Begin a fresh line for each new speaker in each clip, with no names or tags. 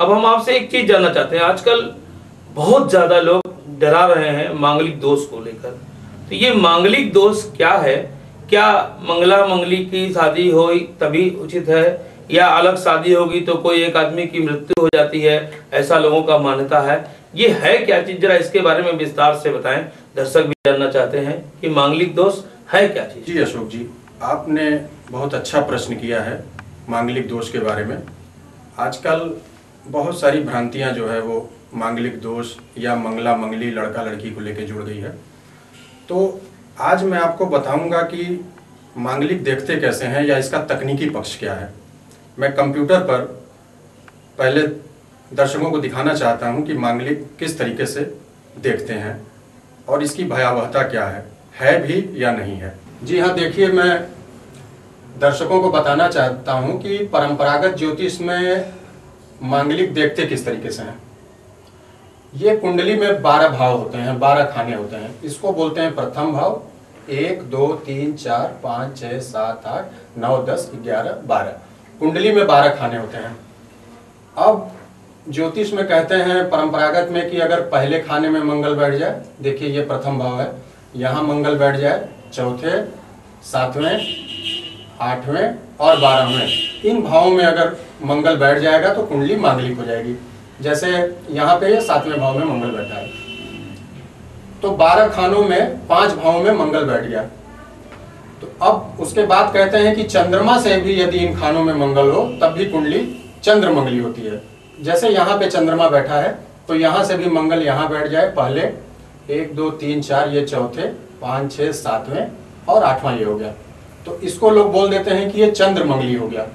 अब हम आपसे एक चीज जानना चाहते हैं, आजकल बहुत ज्यादा लोग डरा रहे हैं मांगलिक दोष को लेकर। तो ये मांगलिक दोष क्या है? क्या मंगला मंगली की शादी हो तभी उचित है, या अलग शादी होगी तो कोई एक आदमी की मृत्यु हो जाती है, ऐसा लोगों का मान्यता है? ये है क्या चीज, जरा इसके बारे में विस्तार से बताएं। दर्शक भी जानना चाहते हैं कि मांगलिक दोष है क्या चीज।
जी अशोक जी, आपने बहुत अच्छा प्रश्न किया है मांगलिक दोष के बारे में। आजकल बहुत सारी भ्रांतियां जो है वो मांगलिक दोष या मंगला मंगली लड़का लड़की को लेकर जुड़ गई है। तो आज मैं आपको बताऊंगा कि मांगलिक देखते कैसे हैं या इसका तकनीकी पक्ष क्या है। मैं कंप्यूटर पर पहले दर्शकों को दिखाना चाहता हूं कि मांगलिक किस तरीके से देखते हैं और इसकी भयावहता क्या है भी या नहीं है। जी हाँ, देखिए, मैं दर्शकों को बताना चाहता हूं कि परंपरागत ज्योतिष में मांगलिक देखते किस तरीके से हैं। ये कुंडली में 12 भाव होते हैं, 12 खाने होते हैं। इसको बोलते हैं प्रथम भाव। 1 2 3 4 5 6 7 8 9 10 11 12 कुंडली में 12 खाने होते हैं। अब ज्योतिष में कहते हैं परंपरागत में कि अगर पहले खाने में मंगल बैठ जाए, देखिए ये प्रथम भाव है, यहाँ मंगल बैठ जाए, चौथे, 7वें, 8वें और 12वें, इन भावों में अगर मंगल बैठ जाएगा तो कुंडली मांगलिक हो जाएगी। जैसे यहाँ पे 7वें भाव में मंगल बैठा है, तो 12 खानों में 5 भावों में मंगल बैठ गया। तो अब उसके बाद कहते हैं कि चंद्रमा से भी यदि इन खानों में मंगल हो तब भी कुंडली चंद्र मंगली होती है। जैसे यहाँ पे चंद्रमा बैठा है तो यहाँ से भी मंगल यहाँ बैठ जाए, पहले 1 2 3 4 ये चौथे, 5 6 7वें और 8वां ये हो गया, तो इसको लोग बोल देते हैं कि ये चंद्र मंगली हो गया।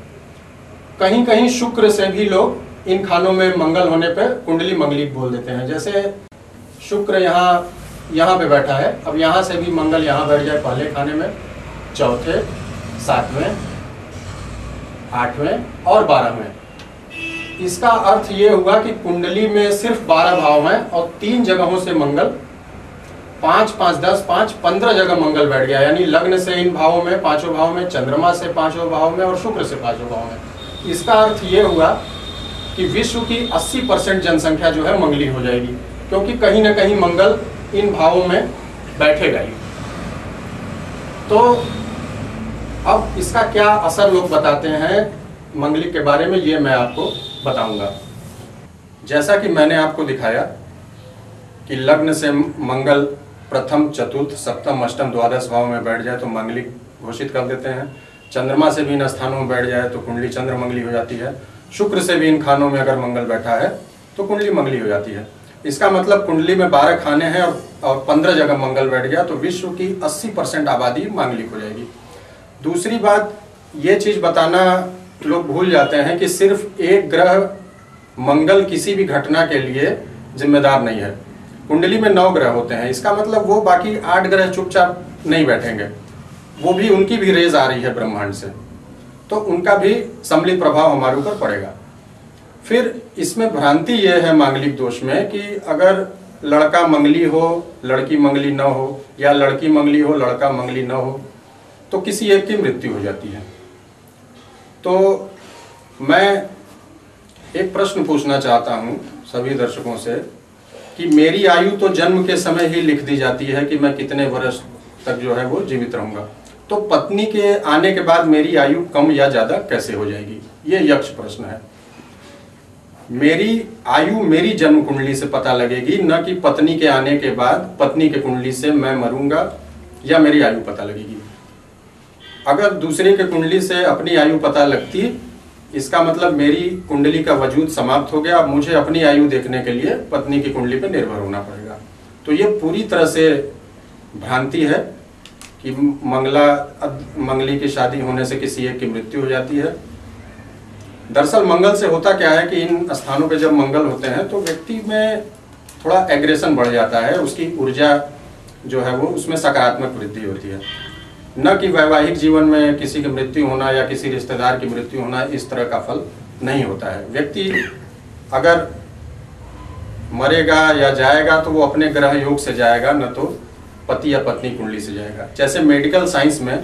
कहीं कहीं शुक्र से भी लोग इन खानों में मंगल होने पर कुंडली मंगलिक बोल देते हैं। जैसे शुक्र यहाँ पे बैठा है, अब यहाँ से भी मंगल यहाँ बैठ जाए, पहले खाने में, चौथे, 7वें, 8वें और 12वें। इसका अर्थ ये हुआ कि कुंडली में सिर्फ 12 भाव हैं और 3 जगहों से मंगल, 5 5 10 5 15 जगह मंगल बैठ गया। यानी लग्न से इन भावों में, 5 भाव में, चंद्रमा से 5 भाव में और शुक्र से 5 भाव में। इसका अर्थ ये हुआ कि विश्व की 80% जनसंख्या जो है मंगली हो जाएगी, क्योंकि कहीं ना कहीं मंगल इन भावों में बैठेगा ही। तो अब इसका क्या असर लोग बताते हैं मंगलिक के बारे में, ये मैं आपको बताऊंगा। जैसा कि मैंने आपको दिखाया कि लग्न से मंगल प्रथम, चतुर्थ, सप्तम, अष्टम, द्वादश भाव में बैठ जाए तो मंगलिक घोषित कर देते हैं। चंद्रमा से भी इन स्थानों में बैठ जाए तो कुंडली चंद्र मंगली हो जाती है। शुक्र से भी इन खानों में अगर मंगल बैठा है तो कुंडली मंगली हो जाती है। इसका मतलब कुंडली में 12 खाने हैं और 15 जगह मंगल बैठ गया तो विश्व की 80% आबादी मांगलिक हो जाएगी। दूसरी बात, ये चीज बताना लोग भूल जाते हैं कि सिर्फ एक ग्रह मंगल किसी भी घटना के लिए जिम्मेदार नहीं है। कुंडली में 9 ग्रह होते हैं, इसका मतलब वो बाकी 8 ग्रह चुपचाप नहीं बैठेंगे, वो भी, उनकी भी रेज आ रही है ब्रह्मांड से, तो उनका भी सम्मिलित प्रभाव हमारे ऊपर पड़ेगा। फिर इसमें भ्रांति ये है मांगलिक दोष में कि अगर लड़का मंगली हो लड़की मंगली न हो, या लड़की मंगली हो लड़का मंगली न हो, तो किसी एक की मृत्यु हो जाती है। तो मैं एक प्रश्न पूछना चाहता हूं सभी दर्शकों से कि मेरी आयु तो जन्म के समय ही लिख दी जाती है कि मैं कितने वर्ष तक जो है वो जीवित रहूंगा, तो पत्नी के आने के बाद मेरी आयु कम या ज्यादा कैसे हो जाएगी? ये यक्ष प्रश्न है। मेरी आयु मेरी जन्म कुंडली से पता लगेगी, न कि पत्नी के आने के बाद पत्नी के कुंडली से मैं मरूंगा या मेरी आयु पता लगेगी। अगर दूसरे के कुंडली से अपनी आयु पता लगती, इसका मतलब मेरी कुंडली का वजूद समाप्त हो गया, अब मुझे अपनी आयु देखने के लिए पत्नी की कुंडली पर निर्भर होना पड़ेगा। तो ये पूरी तरह से भ्रांति है कि मंगली की शादी होने से किसी एक की मृत्यु हो जाती है। दरअसल मंगल से होता क्या है कि इन स्थानों पे जब मंगल होते हैं तो व्यक्ति में थोड़ा एग्रेशन बढ़ जाता है, उसकी ऊर्जा जो है वो उसमें सकारात्मक वृद्धि होती है। न कि वैवाहिक जीवन में किसी की मृत्यु होना या किसी रिश्तेदार की मृत्यु होना इस तरह का फल नहीं होता है। व्यक्ति अगर मरेगा या जाएगा तो वो अपने ग्रह योग से जाएगा, न तो पति या पत्नी कुंडली से जाएगा। जैसे मेडिकल साइंस में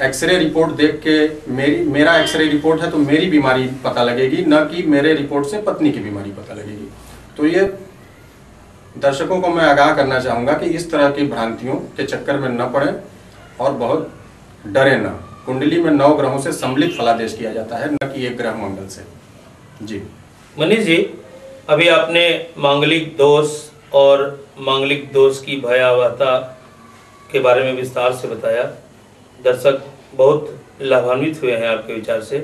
एक्सरे रिपोर्ट देख के मेरा एक्सरे रिपोर्ट है तो मेरी बीमारी पता लगेगी, न कि मेरे रिपोर्ट से पत्नी की बीमारी पता लगेगी। तो ये दर्शकों को मैं आगाह करना चाहूँगा कि इस तरह की भ्रांतियों के चक्कर में न पड़े और बहुत डरे न। कुंडली में 9 ग्रहों से सम्मिलित फलादेश किया जाता है, न कि एक ग्रह मंगल से। जी
मनीष जी, अभी आपने मांगलिक दोष और मांगलिक दोष की भयावहता के बारे में विस्तार से बताया। दर्शक बहुत लाभान्वित हुए हैं आपके विचार से।